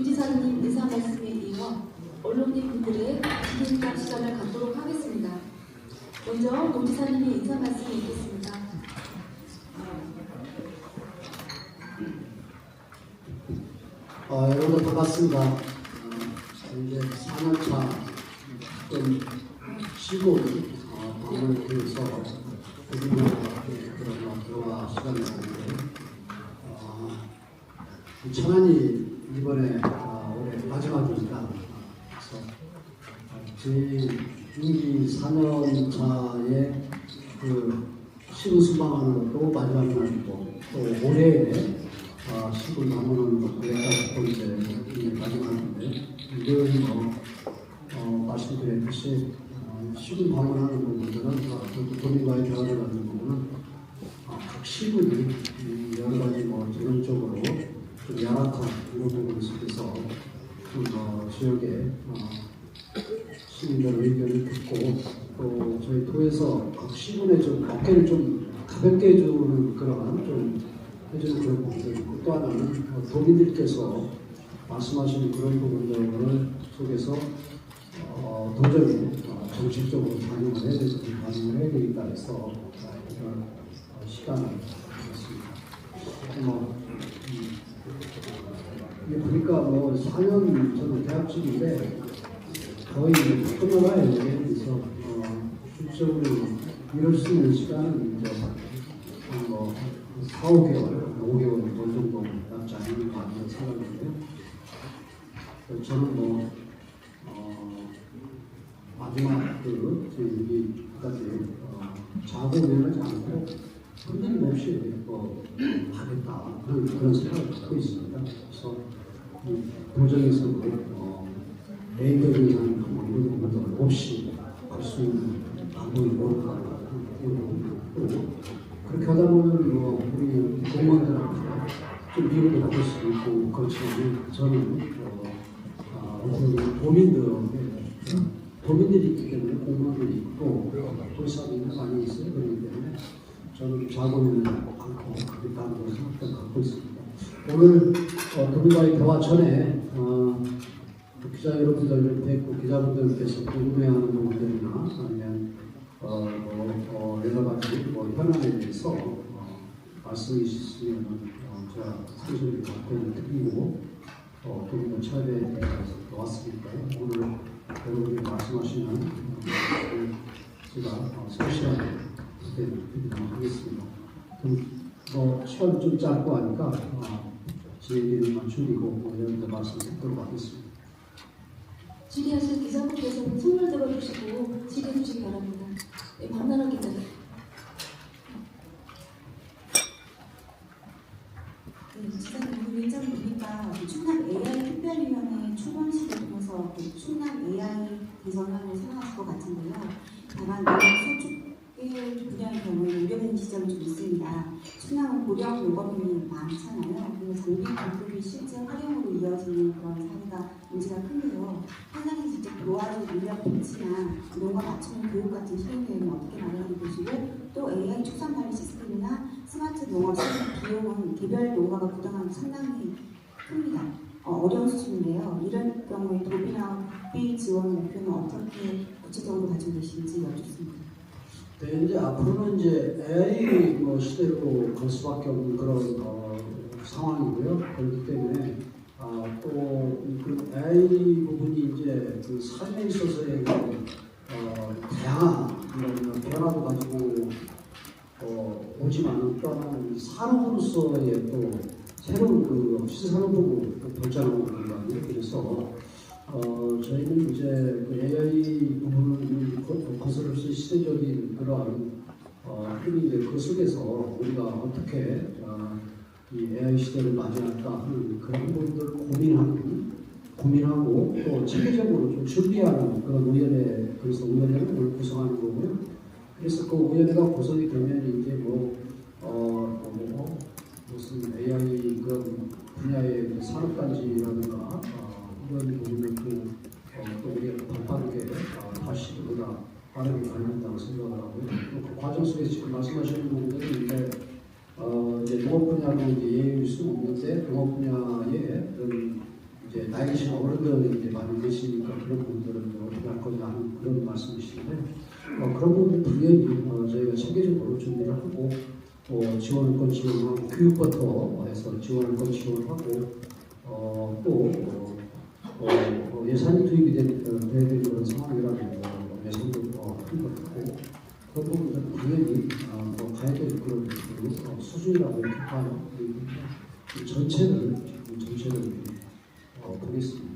도지사님 인사 말씀에 이어 언론인분들의 질의응답 시간을 갖도록 하겠습니다. 먼저 도지사님의 인사 말씀을 읽겠습니다. 여러분 반갑습니다. 이제 4년차 좀 쉬고 방문을 해서 들어와 시간이 있는데 천안이 이번에 올해 마지막입니다. 그래서 제 임기 4년차의 그 시군 순방하는 것도 마지막 날이고 또 올해에 시군 방문하는 것도 이제 마지막인데 늘 말씀드렸듯이 시군 방문하는 부분들은 본인과의 대화를 하는 부분은 각 시군이 여러 가지 전형적으로 좀 열악한 이런 부분을 속에서 지역의 시민들의 의견을 듣고 또 저희 도에서 각 시군에 좀 어깨를 좀 가볍게 해주는 그런 좀 해주는 그런 부분들 있고 또 하나는 도민들께서 말씀하신 그런 부분들 속에서 도저히 정책적으로 반영을 해야 되겠다 해서 이런 시간을 가졌습니다. 보니까 4년 저는 대학생인데 거의 끝나가야 되게 돼서 실적으로 이룰 수 있는 시간은 이제 4, 5개월, 5개월 정도 남지 않는 것 같은 생각인데요. 저는 마지막 여기까지 자고 일어나지 않고 흔들림 없이 하겠다 그런 생각을 갖고 있습니다. 그래서 도정에서도 레이더링하는 이런 부분들 없이 할 수 있는 방법이 뭘까 그렇게 하다 보면 우리 공무원들한테 좀 비용도 받을 수 있고 그렇지만 저는 도민들이 있기 때문에 공무원들이 있고 도시사람이 많이 있어요. 그렇기 때문에 저는 자본을 않고 그렇다는 것을 항상 갖고 있습니다. 오늘 그분과의 대화 전에 기자 여러분들 뵙고 기자분들께서 궁금해하는 부분들이나 아니면 여러 가지 현안에 대해서 말씀이 있으시면 제가 상식을 답변을 드리고 그분들 차례에 대해서 왔으니까요. 오늘 여러분이 말씀하시는 제가 성실하게 드리도록 하겠습니다. 그럼 시간이 좀 짧고 하니까 제 얘기를만 줄이고 여러분들 말씀 듣도록 하겠습니다. 질의하실 기자분께서는 손을 들어주시고 질의해 주시기 바랍니다. 네, 박나라 기자님. 지사님 오늘 일정 보니까 충남 AI 특별위원회 출범식을 통해서 충남 AI 개선안을 생각하실 것 같은데요. 다만 소축 분야의 경우에 우려되는 지점이 좀 있습니다. 충남은 고령 농업인이 많잖아요. 그래서 장비 공급이 실제 활용으로 이어지는 그런 사례가 문제가 큰데요. 현장에 직접 도와줄 인력 배치나 농업 맞춤형 교육 같은 실행 계획은 어떻게 마련해 보시고 또 AI 축산 관리 시스템이나 스마트 농업 시스템 비용은 개별 농가가 부담하는 상당히 큽니다. 어려운 수준인데요. 이런 경우에 도비나 국비 지원 목표는 어떻게 구체적으로 가지고 계신지 여쭙습니다. 네, 이제 앞으로는 이제 AI 시대로 갈 수밖에 없는 그런 상황이고요. 그렇기 때문에 또 그 AI 부분이 이제 그 삶에 있어서의 다양한 이런 변화도 가지고 오지만 또한 산업으로서의 또 새로운 그 시사산업으로 발전하고 있는 거 아니에요. 그래서 저희는 이제 그 AI 부분을 거스를 수 시대적인 그러한 흔히 이제 그 속에서 우리가 어떻게 이 AI 시대를 맞이할까 하는 그런 부분들을 고민하고 또 체계적으로 좀 준비하는 그런 의원회, 그래서 의원회를 오늘 구성하는 거고요. 그래서 그 의원회가 구성이 되면 이제 무슨 AI 그런 분야의 산업단지라든가 이런 부분들도 또 우리가 발빠르게 다시 보다 빠르게 가능하다고 생각을 하고요. 그 과정 속에서 지금 말씀하시는 부분들은 이제 농업 분야로 이제 예외일 수 없는데 농업 분야의 그런 이제 나이 드신 어른들이 이제 많이 계시니까 그런 분들은 어떻게 할 거냐 하는 그런 말씀이신데 그런 부분 당연히 저희가 체계적으로 준비를 하고 지원할 건 지원하고 교육부터 해서 지원할 건 지원하고 또 예산이 투입이 되는 그런 상황이라면 예산도 투입을 하고 그런 부분들은 당연히 가야 될 그런 수준이라고 이렇게 봐요. 전체를 보겠습니다.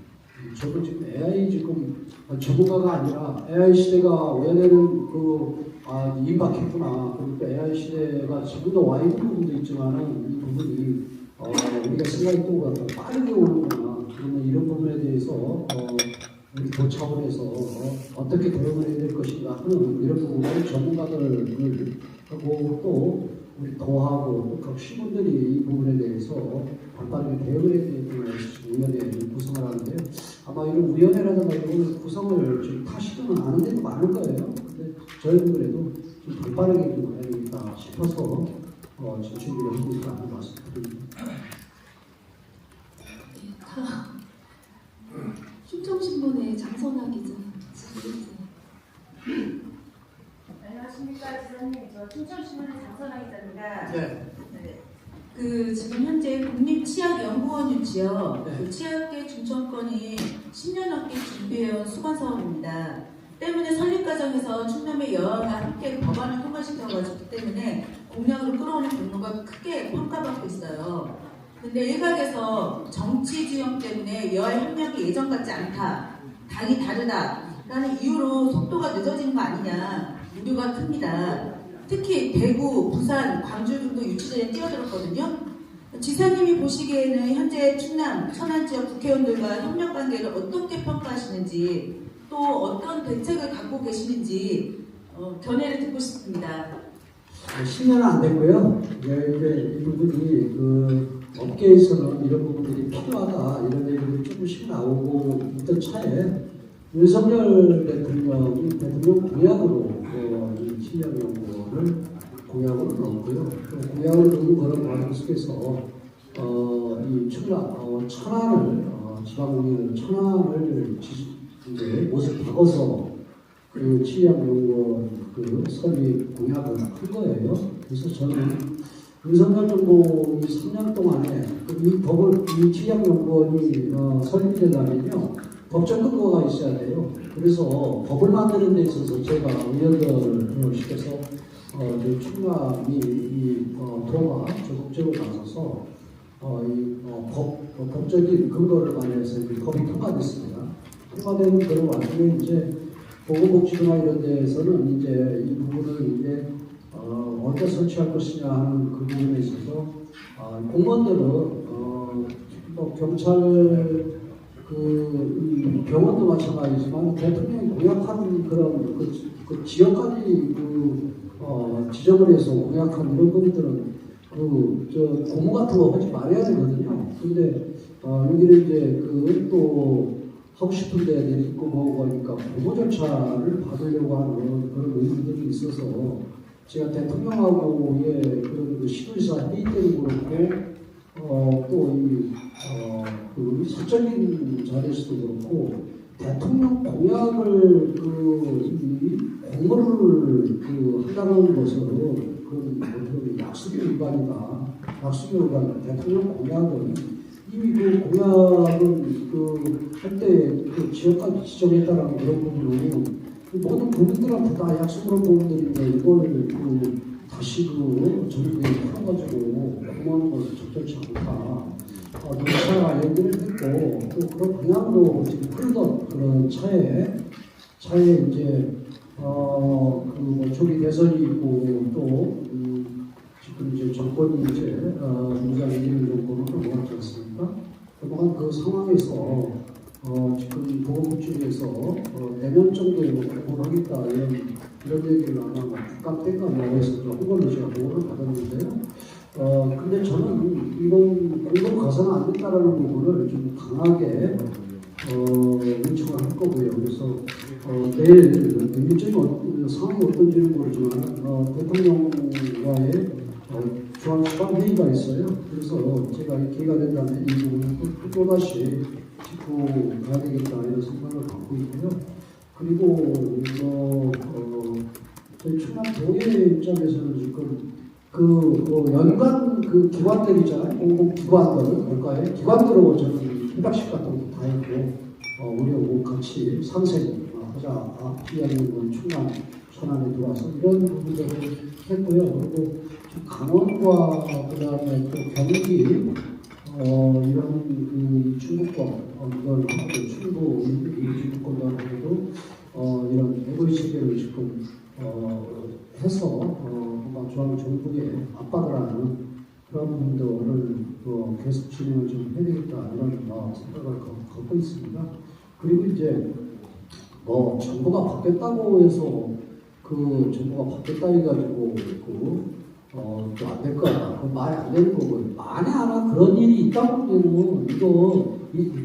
저도 지금 AI 지금 전문가가 아니라 AI 시대가 원래는 임박했구나. 그러니까 AI 시대가 지금도 와 있는 부분도 있지만은 이 부분이 우리가 생각했던 것보다 빠르게 오는구나. 그러면 이런 부분에 대해서 우리 도 차원에서 어떻게 대응을 해야 될 것인가 하는 이런 부분을 전문가들을 하고 또 우리 도하고 또 각 시군들이 이 부분에 대해서 발빠르게 대응을 해야 되는 위원회를 구성을 하는데 아마 이런 위원회라든가 이런 구성을 지금 타시지는 않은 데도 많을 거예요. 근데 저희는 그래도 좀 발빠르게 좀 해야 되겠다 싶어서 지금 준비를 하고 있다는 말씀드립니다. 충청신문의 장선아 기자 질문해주세요. 안녕하십니까 지사님, 저 충청신문의 장선아 기자입니다. 네. 지금 현재 국립치약연구원 유치요. 네. 그 치약계 중천권이 10년 넘게 준비해온 수건 사업입니다. 때문에 설립 과정에서 충남의 여야가 함께 법안을 통과시켜가지기 때문에 공약으로 끌어오는 경로가 크게 평가받고 있어요. 근데 일각에서 정치 지형 때문에 여야 협력이 예전 같지 않다, 당이 다르다라는 이유로 속도가 늦어지는 거 아니냐 우려가 큽니다. 특히 대구, 부산, 광주 등도 유치전에 뛰어들었거든요. 지사님이 보시기에는 현재 충남, 천안 지역 국회의원들과 협력 관계를 어떻게 평가하시는지 또 어떤 대책을 갖고 계시는지 견해를 듣고 싶습니다. 10년은 안 됐고요. 이제 이 부분이 업계에서는 이런 부분들이 필요하다 이런 얘기들이 조금씩 나오고 있던 차에 윤석열 대통령 공약으로 이 치약연구원을 공약으로 넣었고요. 공약을 넣은 그런 과정 속에서 이 천안을 지방공연 천안을 이제 옷을 바꿔서 그 치약연구원 설립 공약을 한 거예요. 그래서 저는 윤석열 정부 이 3년 동안에 이 치약연구원이 설립되려면요 법적 근거가 있어야 돼요. 그래서 법을 만드는 데 있어서 제가 의원들을 시켜서 충남이 도가 적극적으로 나서서 법적인 근거를 마련해서 법이 통과됐습니다. 통과되는 그런 와중에 이제 보건복지부나 이런 데에서는 이제 이 부분을 이제 어디다 설치할 것이냐 하는 그 부분에 있어서 공무원들은 경찰 이 병원도 마찬가지지만 대통령이 공약한 그런 그 지역까지 지정을 해서 공약한 이런 부분들은 고무 같은 거 하지 말아야 되거든요. 근데 여기는 이제 또 하고 싶은 데들이 있고 뭐고 하니까 공모 절차를 받으려고 하는 그런 의견들이 있어서 제가 대통령하고의 그런 시도지사 회의 때도 그렇고 또 사적인 자리에서도 그렇고 대통령 공약을 공모를 한다는 것은 그 약속의 위반이다. 약속의 위반. 대통령 공약은 이미 그 공약은 한때 지역까지 지정했다라는 그런 부분으로 모든 국민들한테 다 약속을 한 부분들인데 이걸 다시 전국에 풀어가지고 공모하는 것은 적절치 않다. 눈차 연기를 했고 또 그런 방향으로 지금 흐르던 그런 차에 이제 조기 대선이 있고 또 지금 이제 정권이 이제 문재인 정권으로 넘어갔지 않습니까? 그동안 그 상황에서 지금 보건복지부에서 내년 정도에 공부를 하겠다 이런 얘기를 아마 국감 때가 나와서 그걸로 제가 보고를 받았는데요. 근데 저는 이건 공동 가서는 안 된다라는 부분을 좀 강하게 요청을 할 거고요. 그래서 내일 일정이 상황이 어떤지는 모르지만 대통령과의 중앙수반 회의가 있어요. 그래서 제가 기회가 된다면 이 부분을 또다시 짚고 가야 되겠다 이런 생각을 갖고 있고요. 그리고 저희 충남도의 입장에서는 지금 연간 그 기관들 있잖아요. 공공기관들, 국가의 기관들로 저는 협약식 같은 것도 다 했고, 우리하고 같이 상생하자, 피하는 충남 천안에 들어와서 이런 부분들을 했고요. 그리고 강원과 그다음에 또 경기, 이런 그 중국권, 이걸 하고 충북, 중국권도 이런 에고이 체계를 지금 해서 뭔가 정부에 압박을 하는 그런 부분들을 계속 진행을 좀 해야 되겠다 이런 생각을 갖고 있습니다. 그리고 이제 뭐 정부가 바뀌었다고 해서 그 정부가 바뀌었다 해가지고 또 안 될 거야. 그 말이 안 되는 거고 만에 하나 그런 일이 있다고 하면 이거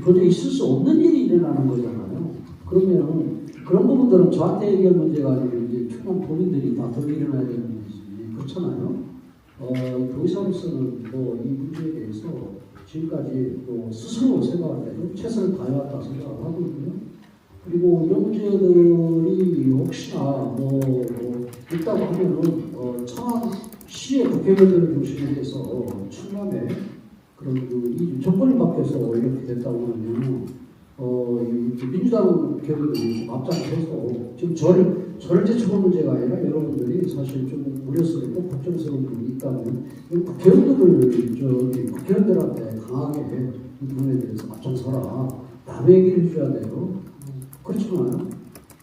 도저히 있을 수 없는 일이 일어나는 거잖아요. 그러면 그런 부분들은 저한테 얘기할 문제가 아니고 이제 충남 도민들이 다 덜 일어나야 되는 문제지. 그렇잖아요. 도의사로서는 이 문제에 대해서 지금까지 스스로 생각할 때 최선을 다해왔다 생각을 하고 있고요. 그리고 이런 문제들이 혹시나 있다고 하면은 천안시의 국회의원들을 중심으로 해서 충남에 그런 이 정권이 바뀌어서 이렇게 됐다고 하면 민주당 국회의원들이 앞장서서 지금 저를 제쳐본 문제가 아니라 여러분들이 사실 좀 우려스럽고 걱정스러운 부분이 있다면 국회의원들한테 강하게 이 부분에 대해서 앞장서라. 남의 얘기를 해줘야 돼요. 그렇지만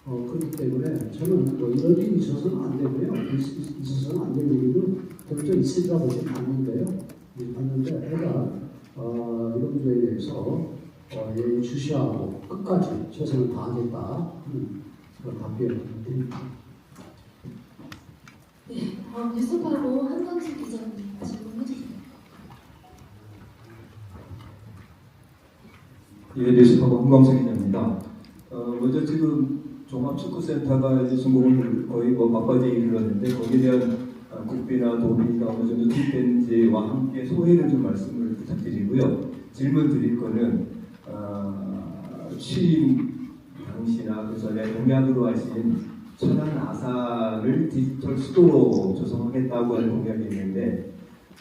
그렇기 때문에 저는 이런 일이 있어서는 안 되고요. 있어서는 안 될 일은 결정 있으리라고 봤는데 이런 문제에 대해서 주시하고 끝까지 최선을 다하겠다. 그런 답변을 드립니다. 네, 뉴스파로 한광식 기자님 질문해 주세요. 예, 뉴스파고 한광석 기자입니다. 먼저 지금 종합축구센터가 이제 준공을 거의 막바지에 이르렀는데 거기에 대한 국비나 도비가 어느 정도 투입된지와 함께 소회를 좀 말씀을 부탁드리고요. 질문 드릴 거는 취임 당시나 그 전에 공약으로 하신 천안 아산을 디지털 수도로 조성하겠다고 하는 공약이 있는데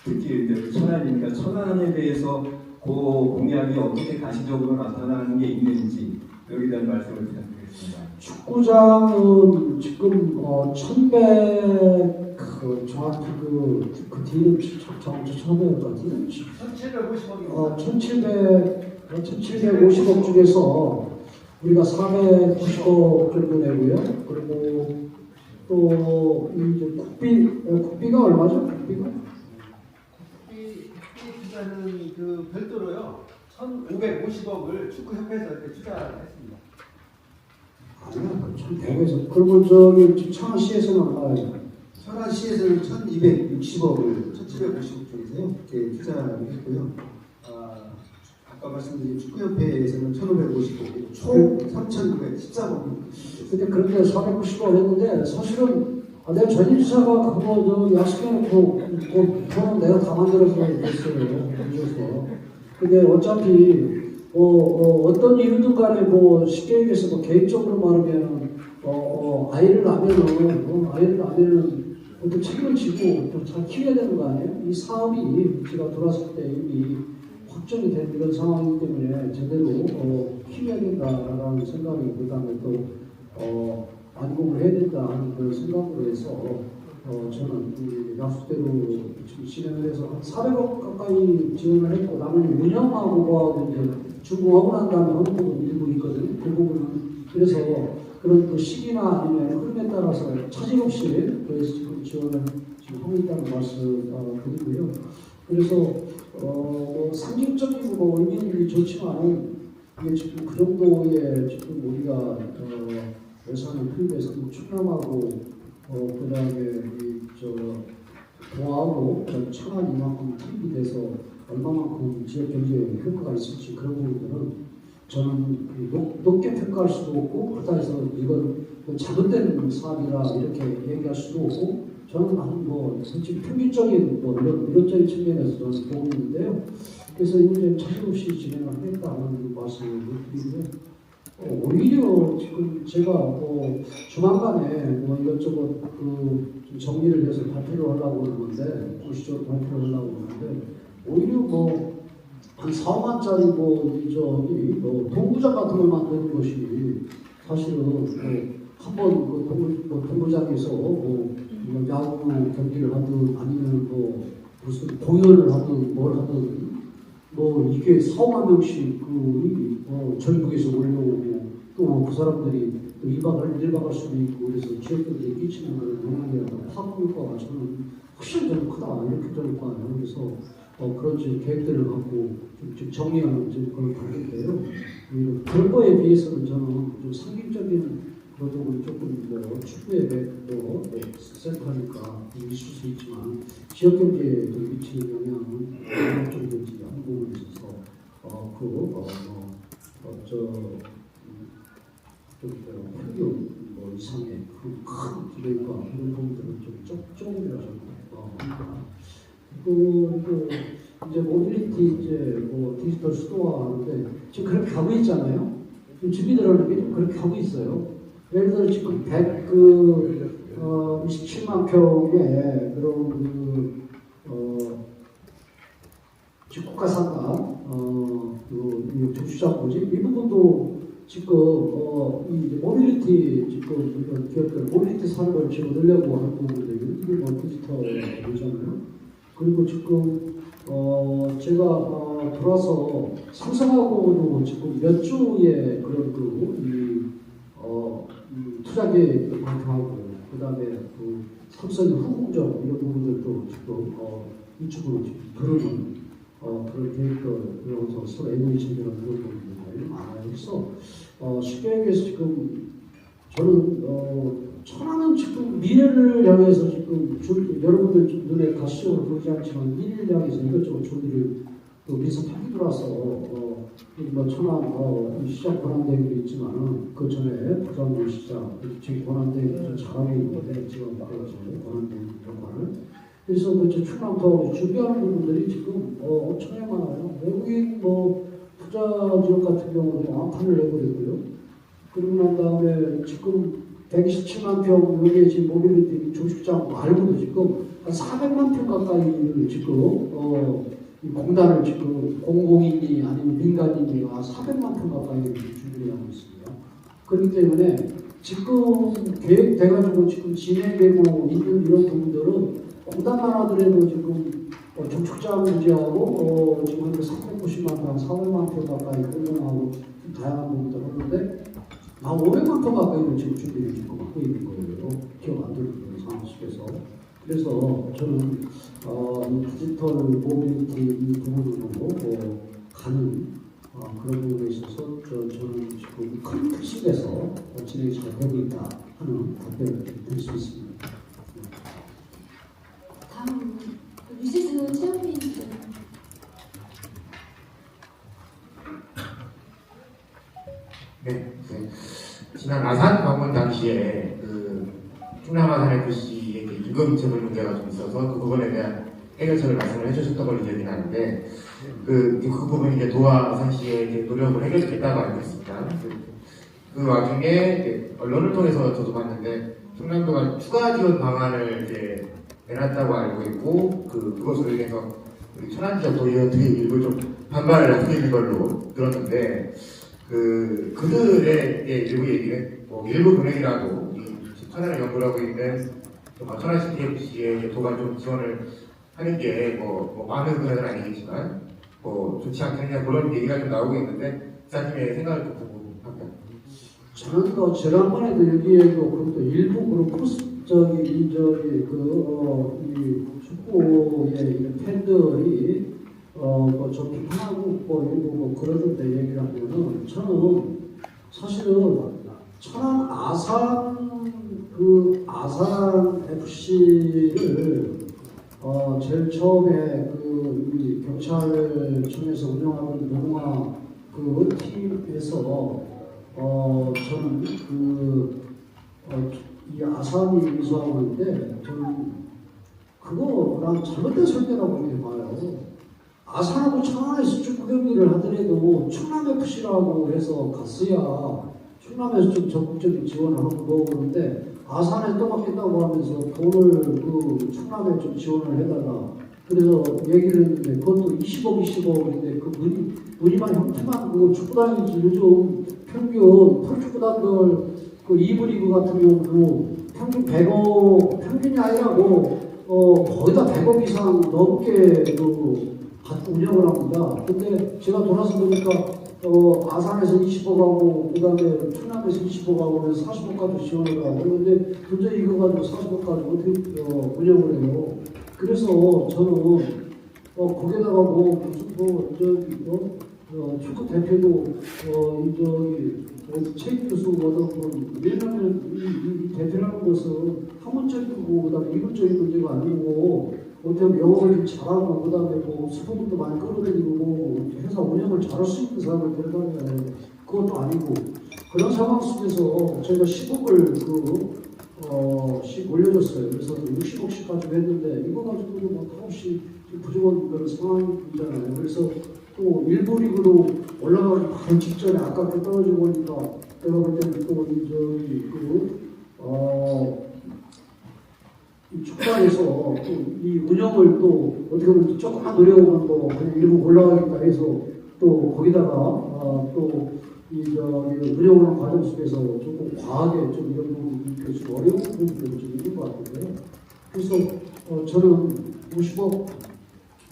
특히 이제 천안이니까 천안에 대해서 그 공약이 어떻게 가시적으로 나타나는 게 있는지 여기에 대한 말씀을 부탁드리겠습니다. 축구장은 지금 1100 정확히 그 뒤는 처음이었던 1750억 중에서 우리가 490억 정도 내고요. 그리고 또 이제 국비가 얼마죠? 국비 투자는 그 별도로요 1,550억을 축구협회에서 이렇게 투자했습니다. 아니요, 1,100에서 그리고 저기 천안시에서는 얼마예요? 천안시에서는 1,260억을 1,750억 중에서요 이렇게 투자를 했고요. 아까 말씀드린 축구협회에서는 1,550억, 총 3,913억. 근데 그렇게 490억 했는데 사실은 내가 전임사가 그거 약속해놓고 돈은 내가 다 만들어서 했어요. 근데 어차피 어떤 이유든 간에 쉽게 얘기해서 개인적으로 말하면 아이를 낳으면은 또 책임을 지고 또 잘 키워야 되는 거 아니에요? 이 사업이 제가 들어왔을 때 이미 확정이 된 이런 상황이기 때문에 제대로 키워야 된다라는 생각이 그다음에 또 안공을 해야 된다 하는 그런 생각으로 해서 저는 약속대로 지금 진행을 해서 한 400억 가까이 지원을 했고 나는 운영하고 이제 준공하고 난 다음에 어느 부분 일부 있거든요. 그 부분은 그래서 그런 그 시기나 아니면 흐름에 따라서 차질 없이 그래서 지금 지원을 지금 하고 있다는 말씀 드리고요. 그래서 상징적이고 의미는 좋지만은 이게 지금 그 정도의 지금 우리가 예산을 투입해서 충남하고 그다음에 도하고 천안 이만큼 투입이 돼서 얼마만큼 지역 경제에 효과가 있을지 그런 부분들은 저는 높게 평가할 수도 없고 그렇다 해서 이건 잘못된 사업이라 이렇게 얘기할 수도 없고 저는 솔직히 평균적인 이론적인 측면에서 저는 보고 있는데요. 그래서 이제 차질없이 진행을 하겠다는 말씀을 드리고요. 오히려 지금 제가 조만간에 이것저것 좀 정리를 해서 발표를 하려고 하는데, 공식적으로 발표를 하려고 하는데, 오히려 한 4만짜리 동구장 같은 걸 만드는 것이 사실은 한번 동구장에서 야구 경기를 하든 아니면 무슨 공연을 하든 뭘 하든 이게 4만 명씩 전국에서 올려오고 또 그 사람들이 또 1박할 수도 있고 그래서 지역들에 끼치는 그런 영향이라고 파급효과가 저는 훨씬 더 크다 이렇게 저는 봐요. 그래서 그런 계획들을 갖고 좀 정리하는 그런 단계인데요. 그런 거에 비해서는 저는 좀 상징적인 그것도 조금 축구에 센터니까 있을 수 있지만 지역 경제에 미치는 영향은 어느 정도인지 한 부분에 있어서 평균 이상의 큰 기대과 이런 부분들은 조금이라도 또 이제 모빌리티 디지털 스토어 하는데 지금 그렇게 가고 있잖아요. 지금 준비들 하는 게 그렇게 가고 있어요. 예를 들어 지금 27만 평의 그런 국가상가 정수장 이 부분도 지금 이 모빌리티 지금 기업들 모빌리티 산업을 지금 늘려고 하는 부분들이 이게 디지털이잖아요. 그리고 지금 제가 돌아서 삼성하고도 지금 몇 주의 그런 투자 계획도 발표하고 그다음에 삼성의 후공정 이런 부분들도 지금 이쪽으로 지금 들어오는 그런 계획도 서로 애니메이션이나 그런 부분들이 많아요. 그래서 쉽게 얘기해서 지금 저는 천안은 지금 미래를 향해서 지금 여러분들 좀 눈에 가시적으로 보이지 않지만 미래를 향해서 이것저것 준비를 미석하게 들어와서 천안 시장 권한대행도 있지만은 그 전에 부산구 시장 지금 권한대행 잘하고 있는데 지금 권한대행 역할을 그래서 충남도 준비하는 부분들이 지금 엄청나게 많아요. 외국인 투자 지역 같은 경우는 암판을 내버렸고요. 그리고 난 다음에 지금 127만 평 여기에 지금 모빌리티 조직장 말고도 지금 한 400만 평 가까이를 지금 공단을 지금 공공인이 아니면 민간인이 400만 평 가까이 준비를 하고 있습니다. 그렇기 때문에 지금 계획돼가지고 지금 진행되고 있는 이런 부분들은 공단만 하더라도 지금 정축장 유지하고 지금 한 390만 평, 400만 평 가까이 공동하고 다양한 부분들을 하는데 500만 평 가까이를 지금 준비를 지금 하고 있는 거예요. 기업 만드는 상황 속에서. 그래서 저는 이 디지털 모빌리티 이 부분으로 가는 그런 부분에 있어서 저는 지금 큰 틀식에서 진행이 잘 되고 있다 하는 답변을 드릴 수 있습니다. 다음 유시스 최영민 네. 지난 아산 방문 당시에 충남 아산 FC의 임금 체불 문제가 좀 있어서 그 부분에 대한 해결책을 말씀을 해주셨던 걸로 기억이 나는데 그 부분이 이제 도와 아산시의 노력을 해결됐다고 알고 있습니다. 그 와중에 언론을 통해서 저도 봤는데 충남도가 추가 지원 방안을 이제 내놨다고 알고 있고 그것으로 인해서 우리 천안 지역 도의원들이 일부 좀 반발을 하고 있는 걸로 들었는데 그들의 일부 얘기는 일부 금액이라도 천안을 연구를 하고 있는 천안시 TFC에 도가 좀 지원을 하는 게 많은 금액은 아니겠지만 좋지 않겠냐 그런 얘기가 좀 나오고 있는데 기사님의 생각을 좀 보고 합니다. 저는 지난번에도 여기에도 그것도 일부 그런 이 축구의 팬들이 좀 비판하고 일부 그러던데 얘기를 하면은 저는 사실은 천안 아산 FC를 제일 처음에 이 경찰청에서 운영하는 노동화 팀에서 저는 이 아산이 위소하고 있는데 저는 그거 난 잘못된 설계라고 이렇게 봐요. 아산하고 천안에서 축구 경기를 하더라도 충남FC라고 해서 갔어야 충남에서 좀 적극적인 지원을 하고 뭐 그러는데 아산에 떠맡겠다고 하면서 돈을 그 충남에 좀 지원을 해달라. 그래서 얘기를 했는데 그것도 20억인데 그 무늬만 형태만 그 축구단이지 요즘 평균 프로축구단들 그 2부 리그 같은 경우도 평균 100억 평균이 아니라고 거의 다 100억 이상 넘게 그 운영을 합니다. 근데 제가 돌아서 보니까 아산에서 20억하고 그다음에 충남에서 20억하고 해서 40억까지 지원을 하고 그런데 도저히 이거 가지고 40억까지 어떻게 운영을 해요. 그래서 저는 거기다가 뭐 무슨 축구 대표도 최 교수가 왜냐하면 이 대표라는 것은 학문적이고 그다음에 이론적인 문제가 아니고 어떻게 보면 영어를 잘하고 그다음에 뭐 스포츠도 많이 끌어들이고 뭐 회사 운영을 잘할 수 있는 사람을 데려다녀야 되는데 그것도 아니고 그런 상황 속에서 저희가 10억을 씩 올려줬어요. 그래서 60억씩 가지고 했는데 이거 가지고도 뭐 턱없이 부족한 그런 상황이잖아요. 그래서 또 일부 리그로 올라가기 바로 직전에 아깝게 떨어지고 보니까 내가 볼 때는 또 이 축구단에서 또 이 운영을 또 어떻게 보면 조금만 노려보면 또 그냥 일부 올라가겠다 해서 또 거기다가 이 운영하는 과정 속에서 조금 과하게 좀 이런 부분이 좀 어려운 부분들이 좀 있는 것 같은데요. 그래서 저는 50억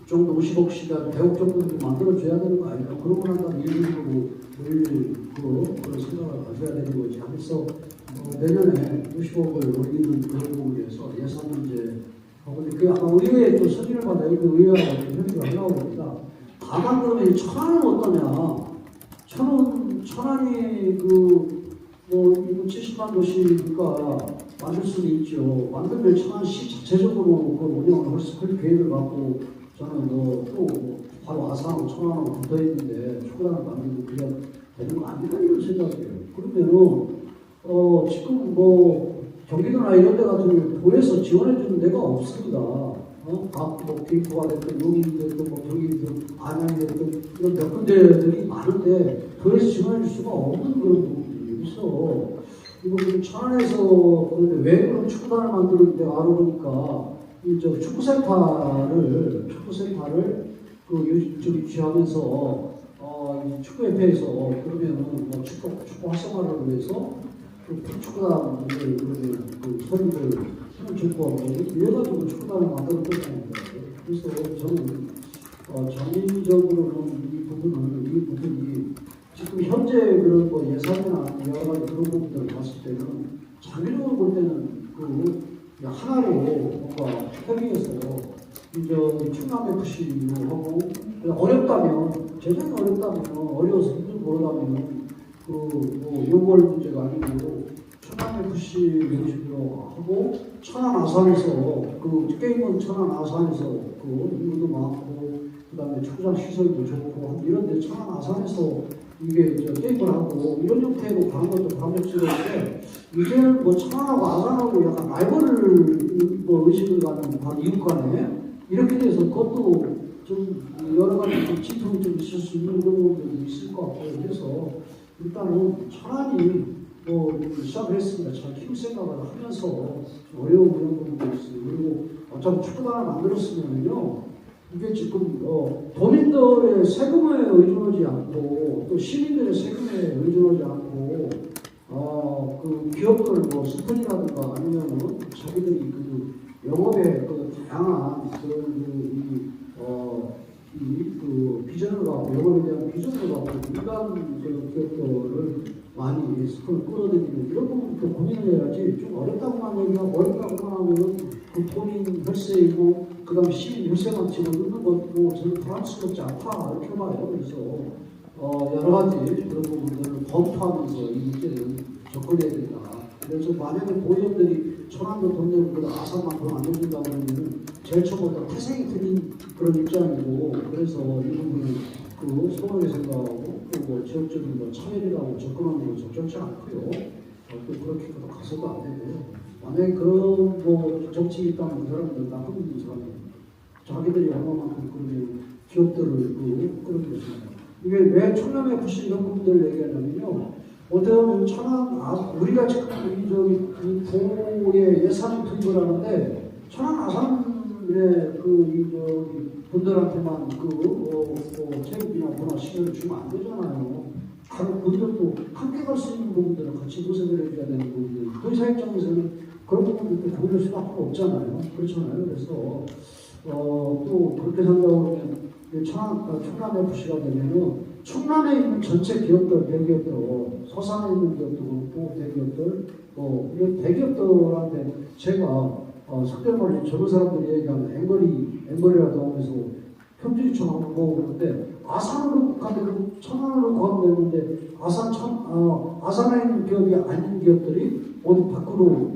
정도, 50억씩 100억 정도는 만들어줘야 되는 거 아니에요. 그러고 난 다음에 일부러 그런 생각을 가져야 되는 거지 하면서 내년에 50억을 올리는 그런 부분에서 예산 문제 근데 그게 아마 의회에 또 서진을 받아야 그 의회하고 협의를 하려고 합니다. 다만 그러면 천안은 어떠냐? 천안이 이거 70만 도시니까 만들 수는 있죠. 만들면 천안시 자체적으로 그 운영을 할 계획을 갖고 저는 또 바로 아산하고 천안하고 붙어 있는데 축구단을 만들고 그냥 되는 거 아닌가 이런 생각이에요. 그러면은 지금 뭐 경기도나 이런 데 같은 경우 도에서 지원해주는 데가 없습니다. 김포가 됐든 용인이 됐든 뭐 경기도 안양이 됐든 이런 몇 군데들이 많은데 도에서 지원해줄 수가 없는 그런 부분이 있어. 이거 천안에서 그런데 왜 그런 축구단을 만드는데 알아보니까 축구센터를 유치하면서 축구협회에서 그러면은 뭐 축구 활성화를 위해서 축구단을 서류를 정부하고 이래가지고 축구단을 만들었다는 거예요. 그래서 저는 장기적으로는 이 부분이 지금 현재 그런 뭐 예산이나 여러 가지 그런 부분들을 봤을 때는 장기적으로 볼 때는 하나로 뭔가 협의해서 충남FC로 하고 어렵다면 재정이 어려워서 힘들고 그러다면 요걸 문제가 아니고 충남FC 이런 식으로 하고 천안 아산에서 게임은 천안 아산에서 인구도 많고 그다음에 축구장 시설도 좋고 이런 데 천안 아산에서 이게 게임을 하고 이런 형태로 가는 것도 감격스러운데 이제는 뭐 천안하고 아산하고 약간 라이벌 의식을 갖는 이웃 간에 이렇게 돼서 그것도 좀 여러 가지 좀 치통이 좀 있을 수 있는 그런 부분도 있을 것 같고요. 그래서 일단은 천안이 시작을 했습니다. 잘 키울 생각을 하면서 어려운 그런 부분도 있어요. 그리고 어차피 축구단을 만들었으면요. 이게 지금 도민들의 세금에 의존하지 않고 또 시민들의 세금에 의존하지 않고 기업들 스폰이라든가 아니면은 자기들이 영업의 다양한 비전을 갖고 영업에 대한 비전을 갖고 민간 기업들을 많이 스폰을 끌어들이는 이런 부분부터 고민을 해야지 좀 어렵다고만 얘기하고 어렵다고만 하면 본인 혈세이고 그 다음에 시민 혈세만 집어넣는 것도 저는 불안스럽지 않다 이렇게 봐요. 그래서 여러 가지 그런 부분들을 검토하면서 이 문제를 접근해야 된다. 그래서 만약에 보위원들이 천안도 돈 내고 아산만 돈 안 내준다고 그러면 제일 처음부터 태생이 틀린 그런 입장이고 그래서 이 부분은 소원하게 생각하고 또 지역적인 차별이라고 접근하는 건 적절치 않고요. 또 그렇게 가서도 안 되고요. 만약에 그런 정책이 있다면 그 사람들 나쁜 사람이에요. 자기들이 얼마만큼 그러면 기업들을 그런 것입니다. 이게 왜 충남 FC 이런 부분들을 얘기하냐면요. 어떻게 보면 우리가 지금 이 부의 예산 투입을 하는데 천안 아산의 분들한테만 체육이나 문화 시설을 주면 안 되잖아요. 다른 분들도 함께 갈 수 있는 부분들은 같이 모색을 해줘야 되는 부분들. 도의사 입장에서는 그런 부분들도 고려할 수밖에 없잖아요. 그렇잖아요. 그래서 또 그렇게 생각하면 충남 FC가 되면은 충남에 있는 전체 기업들, 대기업들, 서산에 있는 기업도 그렇고 대기업들, 이런 대기업들한테 제가 속된 말로 젊은 사람들이 얘기하는 앵거리라고 하면서 현지처럼 하고 그러는데 아산으로 가면 천안으로 가면 되는데 아산에 있는 기업이 아닌 기업들이 어디 밖으로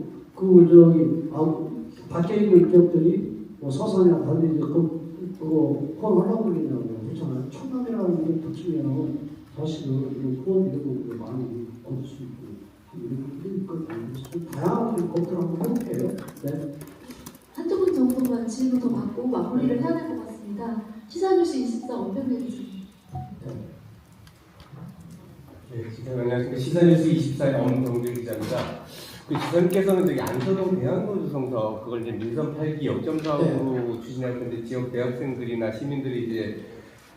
밖에 있는 기업들이 서산이나 다른 데 그거 후원하려고 그러냐고요. 그렇잖아요. 천남이라는 게 특징에는 사실은 후원 이런 많이 얻을 수 있고 이런 다양한 것들을 한번 해볼게요. 네. 한두 분 정도만 질문 더 받고 마무리를 해야 될 것 같습니다. 시사뉴스 24 원평대 기자님. 네, 안녕하십니까. 시사뉴스 24의 엄동길 기자입니다. 지선께서는 저기 안서동 대학로주성서 그걸 이제 민선 8기 역점 사업으로 추진할 건데 지역 대학생들이나 시민들이 이제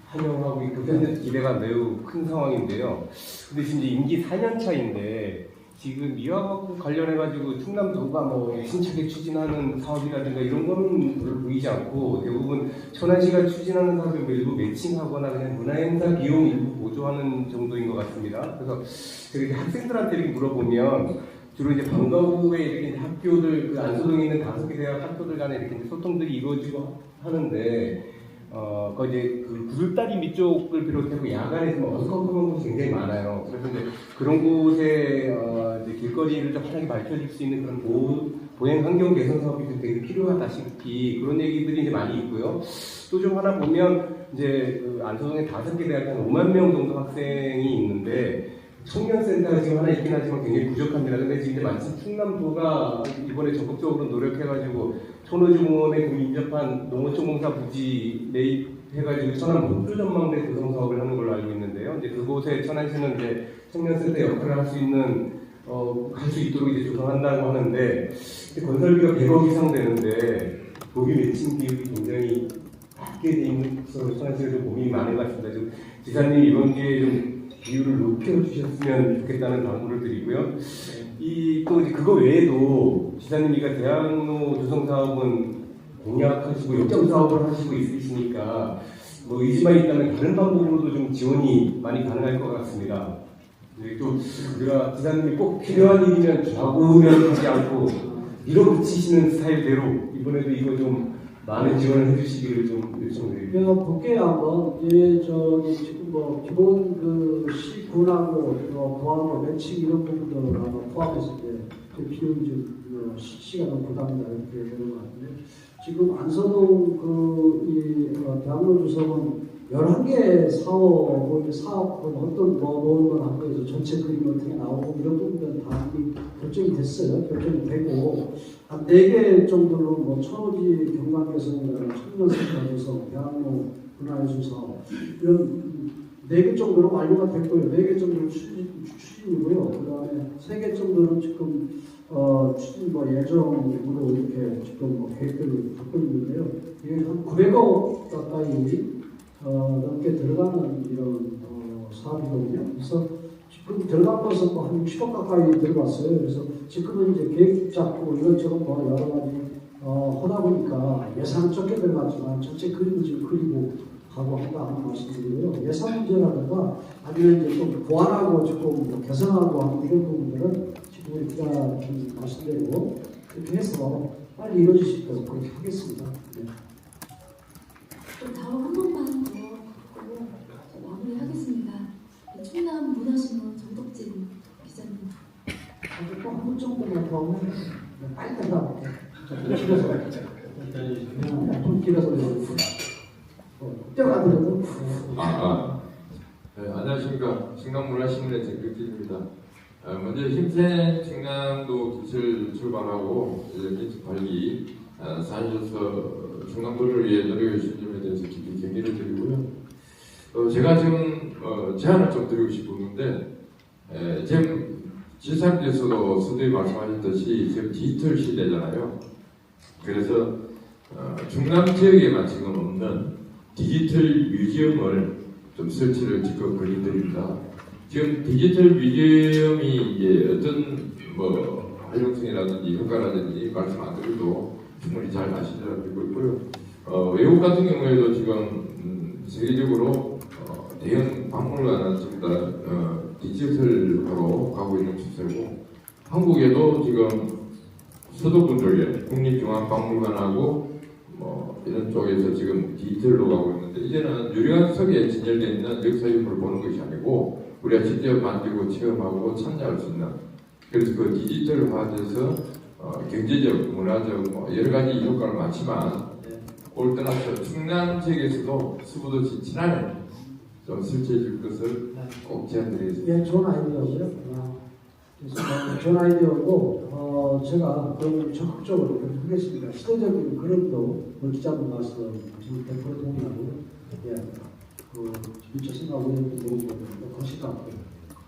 환영하고 있고 현재 기대가 매우 큰 상황인데요. 근데 지금 이제 임기 4년 차인데 지금 이와 관련해가지고 충남도가 뭐 신차게 추진하는 사업이라든가 이런 거는 별로 보이지 않고 대부분 천안시가 추진하는 사업을 일부 매칭하거나 그냥 문화행사 비용 일부 보조하는 정도인 것 같습니다. 그래서 제가 학생들한테 이렇게 물어보면 주로 이제 방과 후에 이렇게 학교들 안서동에 있는 5개 대학 학교들 간에 이렇게 소통들이 이루어지고 하는데 거기 이제 구슬다리 밑쪽을 비롯해서 야간에 좀 어두컴컴한 곳이 굉장히 많아요. 그래서 이제 그런 곳에 이제 길거리를 좀 환하게 밝혀질 수 있는 그런 보행 환경 개선 사업이 좀 되게 필요하다시피 그런 얘기들이 이제 많이 있고요. 또 좀 하나 보면 이제 안서동에 5개 대학 한 5만 명 정도 학생이 있는데 청년센터가 지금 하나 있긴 하지만 굉장히 부족합니다. 근데 지금 마침 충남도가 이번에 적극적으로 노력해가지고 천호중공원에 인접한 농어촌공사 부지 매입해가지고 천안 목조전망대 구성 사업을 하는 걸로 알고 있는데요. 이제 그곳에 천안시는 이제 청년센터 역할을 할 수 있는 할 수 있도록 이제 조성한다고 하는데 건설비가 100억 이상 되는데 도기 매칭 비율이 굉장히 낮게 돼 있는 천안시가 좀 고민이 많은 것 같습니다. 좀 지사님 이번 기회에 좀 비율을 높여주셨으면 좋겠다는 당부를 드리고요. 또 그거 외에도 지사님이가 대학로 조성 사업은 공약하시고 역점 사업을 하시고 있으시니까 뭐 의지만 있다면 다른 방법으로도 좀 지원이 많이 가능할 것 같습니다. 또 우리가 지사님이 꼭 필요한 일이면 좌우면 하지 않고 밀어붙이시는 스타일대로 이번에도 이거 좀 많은 지원을 해주시기를 좀 요청드립니다. 제가 볼게요 한번. 지금 기본 시군하고 보안과 매칭 이런 부분들 아마 포함해서 이제 비용이 좀 시간과 부담이 이렇게 되는 것 같은데 지금 안서동 대학로 주성은 11개 사업을 어떤 노름을 한 거에서 전체 그림 어떻게 나오고 이런 부분들은 다 결정이 됐어요. 결정이 되고 한 4개 정도는 천호지 경관개성이나 청년센터 조성, 대학로 문화예술 사업 이런 4개 정도로 완료가 됐고요. 4개 정도는 추진이고요. 그 다음에 3개 정도는 지금 추진 예정으로 이렇게 지금 계획들을 갖고 있는데요. 이게 한 900억 가까이 넘게 들어가는 이런 사업이거든요. 그래서 지금 들어간 것은 한 60억 가까이 들어갔어요. 그래서 지금은 이제 계획 잡고 이것저것 여러 가지 하다 보니까 예산은 적게 들어갔지만 전체 그림을 지금 그리고 가고 한다 하는 말씀드리고요. 예산 문제라든가 아니면 이제 좀 보완하고 조금 개선하고 하는 이런 부분들은 지금 우리가 말씀드리고 이렇게 해서 빨리 이루어질 수 있도록 그렇게 하겠습니다. 네. 또 다음 한 번만 더 듣고 마무리하겠습니다. 충남 문화신문 정덕진 기자님. 또 한 번 정도만 더 하면 빨리 끝나볼게요. 좀 길어서 때가 들어도 네, 안녕하십니까. 충남문화신문의 정덕진입니다. 먼저 힘센 충남도 기술 출발하고 민속 관리 사주셔서 충남도를 위해 노력해 주신 점에 대해서 깊이 경의를 드리고요. 또 제가 지금 제안을 좀 드리고 싶었는데 지금 지사님께서도 선생님이 말씀하셨듯이 지금 디지털 시대잖아요. 그래서 중남 지역에만 지금 없는 디지털 뮤지엄을 좀 설치를 지금 건의드립니다. 지금 디지털 뮤지엄이 이제 어떤 뭐 활용성이라든지 효과라든지 말씀 안 드려도 충분히 잘 아시리라고 믿고 있고요. 외국 같은 경우에도 지금 세계적으로 대형 박물관은 전부 다 디지털로 가고 있는 추세고, 한국에도 지금 수도권 쪽에 국립중앙박물관하고 뭐 이런 쪽에서 지금 디지털로 가고 있는데, 이제는 유령석에 진열되어 있는 역사유물을 보는 것이 아니고 우리가 직접 만들고 체험하고 참여할 수 있는, 그래서 그 디지털화돼서 경제적, 문화적 뭐 여러 가지 효과를 많지만 올 떠나서 충남 지역에서도 수부도 지난해 좀 설치해 줄 것을 꼭 제안드리겠습니다. 예, 좋은 아이디어고요. 그래서 좋은 아이디어고 제가 그럼 적극적으로 하겠습니다. 시대적인 그림도 기자분 말씀 지금 100% 동의하고요. 예, 그 진짜 생각하고 있는 부분도 거시갖고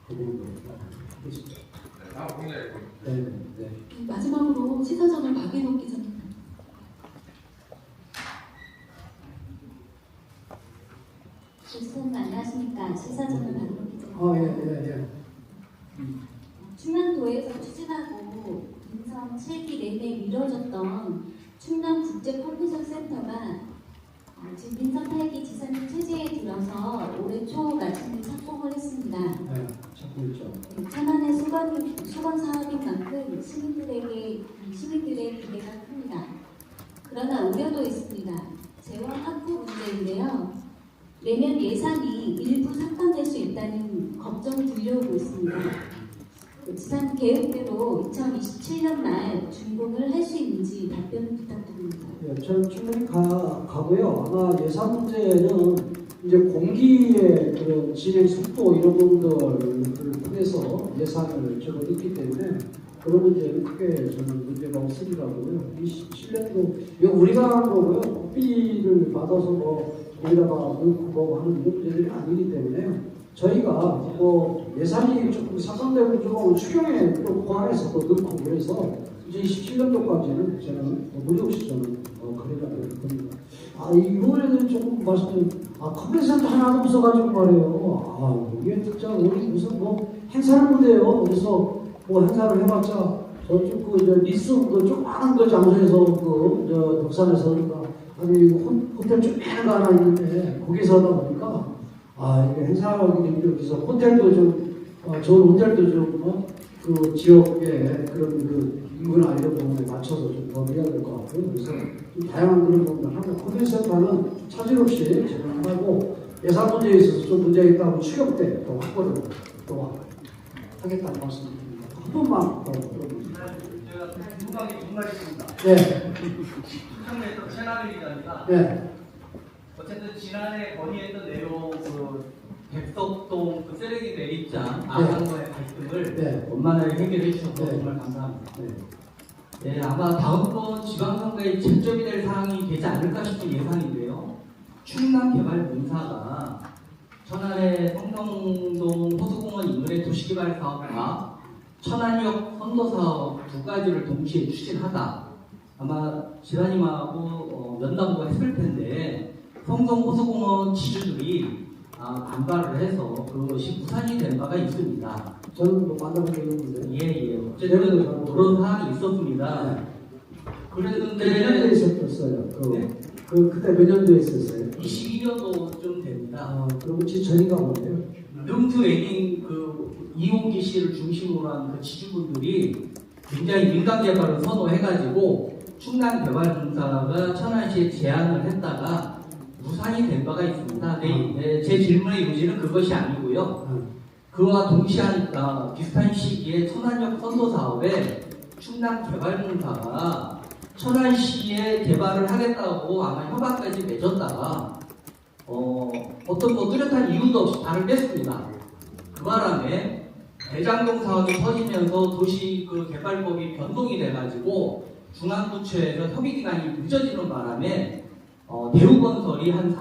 그 부분도 하겠습니다. 네. 마지막으로 시사점을 박인옥 기자님. 교수님 안녕하십니까. 시사점을 박인옥 기자님. 예. 충남도에서 추진하고 인선 7기 내내 미뤄졌던 충남국제 컨벤션 센터가 지금 인선 8기 지사님 체제에 들어서 올해 초 마침내 착공을 했습니다. 네, 찾고 있죠. 천안의 수건 사업인 만큼 시민들의 기대가 큽니다. 그러나 우려도 있습니다. 재원 확보 문제인데요. 내년 예산이 일부 삭감될 수 있다는 걱정이 들려오고 있습니다. 지사님 계획대로 2027년 말 준공을 할 수 있는지 답변을 부탁드립니다. 예, 저는 충분히 가고요. 아마 예산 문제는 이제 공기의 그런 진행 속도 이런 부분들을 통해서 예산을 넣기 때문에 그런 문제는 크게 저는 문제가 없으리라고요. 27년도 이거 우리가 하는 거고요. 국비를 받아서 뭐 거기다가 넣고 뭐 하는 이런 문제들이 아니기 때문에 저희가 뭐 예산이 조금 삭감되고 좀 추경에 또 포함해서 또 넣고 그래서 이제 27년도까지는 저는 무리 없이 저는 그래가지고 겁니다. 이번에는 조금 말씀 컨벤션 하나도 없어가지고 말이에요. 이게 진짜 우리 무슨 뭐 행사를 못해요. 그래서 뭐 행사를 해봤자 저쪽 그 리스 그 조그마한 그 장소에서 그 덕산에서 아니 호텔 조그마한 거 하나 있는데 거기서 하다 보니까 이게 행사하기 힘들어서 호텔도 좀 좋은 호텔도 좀 그 지역의 그런 그 인구나 이런 부분에 맞춰서 좀 더 해야 될 것 같고요. 그래서 좀 다양한 그런 부분을 하고 컨벤션과는 차질 없이 진행하고 예산 문제에 있어서 좀 문제가 있다고 추경 때 또 확보를 또 하겠다는 말씀드립니다. 한 번만 더 들어보겠습니다. 제가 궁금한 게 있습니다. 네. 충청도에서 최나길 기자입니다. 네. 어쨌든 지난해 건의했던 내용 백석동 쓰레기 매립장 아산과의 갈등을 원만하게 해결해 주셔서 정말 감사합니다. 네, 아마 다음번 지방선거에 쟁점이 될 사항이 되지 않을까 싶은 예상인데요. 충남개발공사가 천안의 성평동 호수공원 인근의 도시개발 사업과 천안역 선도사업 두 가지를 동시에 추진하다. 아마 지사님하고 면담도 했을 텐데 성동 호수공원 지주들이 반발을 해서 그것이 무산이 된 바가 있습니다. 저는 뭐 만나본 적이 없는데. 예. 어쨌든 그런 사항이 있었습니다. 그랬는데 몇 년도에 있었어요? 그때 몇 년도에 있었어요? 22년도쯤 됩니다. 그러면 전이가 뭐예요? 룸투 웨딩 그 이용기 씨를 중심으로 한 그 지주분들이 굉장히 민간 개발을 선호해가지고 충남개발공사가 천안시에 제안을 했다가 무산이 된 바가 있습니다. 제 질문의 요지는 그것이 아니고요. 그와 동시한 비슷한 시기에 천안역 선도 사업에 충남개발공사가 천안시에 개발을 하겠다고 아마 협약까지 맺었다가 어떤 뭐 뚜렷한 이유도 없이 발을 뺐습니다. 그 바람에 대장동 사업이 터지면서 도시 그 개발법이 변동이 돼가지고 중앙부처에서 협의 기간이 늦어지는 바람에 대우건설이 한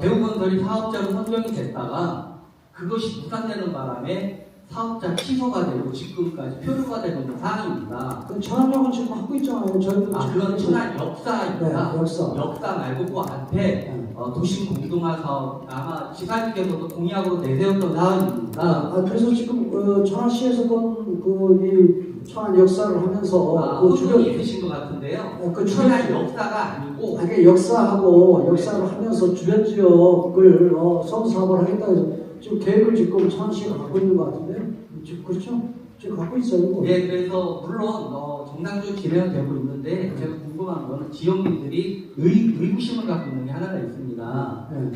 대우건설이 사업자로 선정이 됐다가 그것이 무산되는 바람에 사업자 취소가 되고 지금까지 표류가 되고 있는 사항입니다. 그 천안역은 지금 하고 있잖아요. 저희도 그건 천안 역사입니다. 네, 역사. 말고 그 앞에 네. 도심 공동화 사업 아마 지사님께서도 공약으로 내세웠던 사항입니다. 그래서 지금 천안시에서 이 천안 역사를 하면서 그 주변 있으신 것 같은데요. 그 천안 역사가 아니고 역사를 하면서 주변 지역을 선도 사업을 하겠다 해서 지금 계획을 지금 천안시가 갖고 있는 것 같은데 지금 그렇죠? 지금 갖고 있어요. 네, 그래서 물론 정상적으로 진행은 되고 있는데 제가 궁금한 거는 지역민들이 의구심을 갖고 있는 게 하나가 있습니다. 네.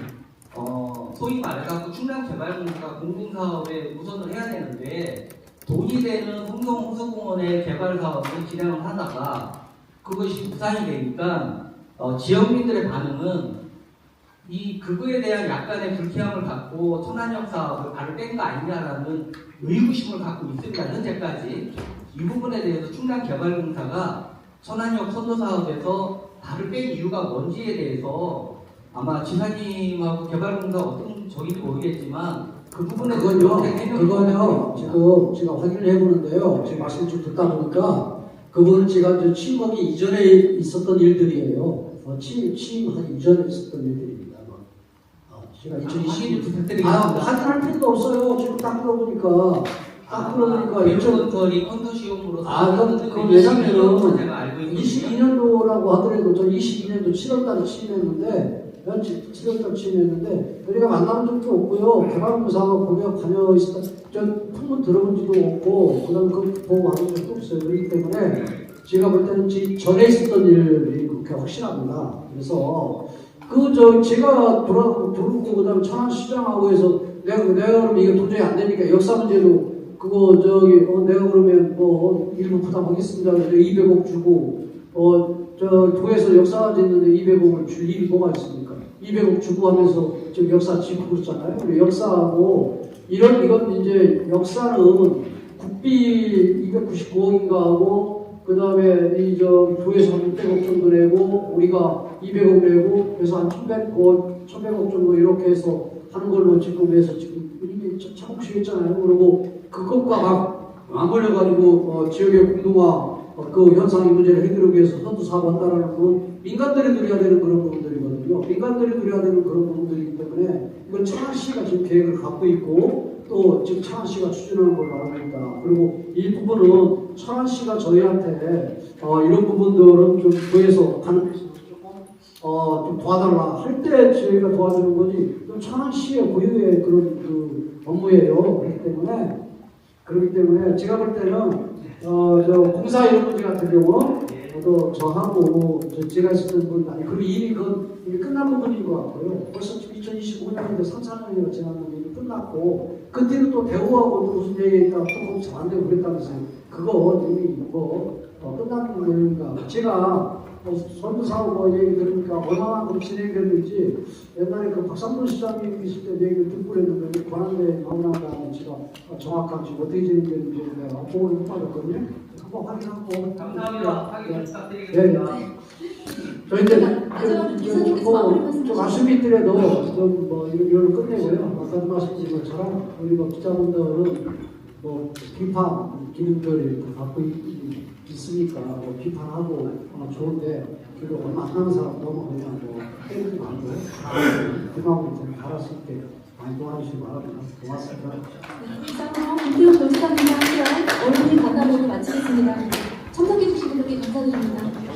소위 말해서 충남개발공사가 공공사업에 우선을 해야 되는데 돈이 되는 홍성호수공원의 개발 사업을 진행을 하다가 그것이 무산이 되니까 지역민들의 반응은 그거에 대한 약간의 불쾌함을 갖고 천안역 사업을 발을 뺀 거 아니냐라는 의구심을 갖고 있습니다. 현재까지 이 부분에 대해서 충남개발공사가 천안역 선도 사업에서 발을 뺀 이유가 뭔지에 대해서 아마 지사님하고 개발공사 어떤 적인지 모르겠지만 그 부분에 그건요 지금 제가 확인을 해보는데요. 지금 말씀 좀 듣다 보니까 그거는 제가 취임하기 이전에 있었던 일들이에요. 취임하기 이전에 있었던 일들입니다. 제가 2020년 확인할 필요도 없어요. 지금 딱 들어보니까 대우건설이 컨소시엄으로 그건 왜냐면은 22년도라고 하더라도 저 22년도 7월달에 취임했는데 7월달 취임했는데 우리가 만나본 적도 없고요. 개발공사가 거기에 관여 있었다. 전 풍문 들어본 지도 없고 그다음 그 보고 하는 적도 없어요. 그렇기 때문에 제가 볼 때는 전에 있었던 일이 그렇게 확실합니다. 그래서 제가 들어오고 그다음에 천안시장하고 해서 내가 그러면 이게 도저히 안 되니까 역사 문제로 내가 그러면 일부 부담하겠습니다. 그래서 200억 주고 도에서 역사 짓는데 200억을 줄 일이 뭐가 있습니까? 200억 주고 하면서 지금 역사 짓고 그렇잖아요. 그리고 역사하고 이건 이제 역사는 국비 299억인가 하고 그 다음에 도에서 한 600억 정도 내고 우리가 200억 내고 그래서 한 1100억 정도 이렇게 해서 하는 걸로 지금 해서 지금 이게 착옥시했잖아요. 그리고 그것과 안 걸려가지고 지역의 공동화 그 현상의 문제를 해결하기 위해서 선도 사업한다라는 건 민간들이 누려야 되는 그런 부분들이거든요. 민간들이 누려야 되는 그런 부분들이기 때문에 이건 천안시가 지금 계획을 갖고 있고 또 지금 천안시가 추진하는 걸로 알고 있다. 그리고 이 부분은 천안시가 저희한테 이런 부분들은 좀 도에서 가는 좀 도와달라 할 때 저희가 도와주는 거지 천안시의 고유의 그런 업무예요. 그렇기 때문에 제가 볼 때는 공사 이런 문제 같은 경우 저하고 제가 있었던 분 아니 그리고 이미 이게 끝난 부분인 것 같고요. 벌써 2025년인데 3, 4년이 지났는데 이미 끝났고 그때는 또 대우하고 또 무슨 얘기했다가 또 잘 안 되고 그랬다면서요. 그거 이미 끝난 부분이니까 제가 선도 사고 얘기 들으니까 얼마나 그렇게 진행됐는지 옛날에 그 박상돈 시장님 있을 때 얘기를 듣고 그랬는데 관한대 나오는 다음에 제가 정확한 지금 어떻게 진행되는지 내가 보고를 못 받았거든요. 한번 확인하고 감사합니다. 확인 부탁드리겠습니다. 좀 아쉬움이 있더라도 이걸 끝내고요. 아까 말씀드린 것처럼 우리 기자분들은 비판 기능들을 갖고 있으니까 비판하고 좋은데 그리고 얼마 안 남은 사람 너무 그냥 때리지 말고 그 마음을 좀 갈아 수 있게 많이 도와주시기 바랍니다. 고맙습니다. 김태훈 도지사님과 함께한 언론인 간담회를 마치겠습니다. 참석해주신 분들께 감사드립니다.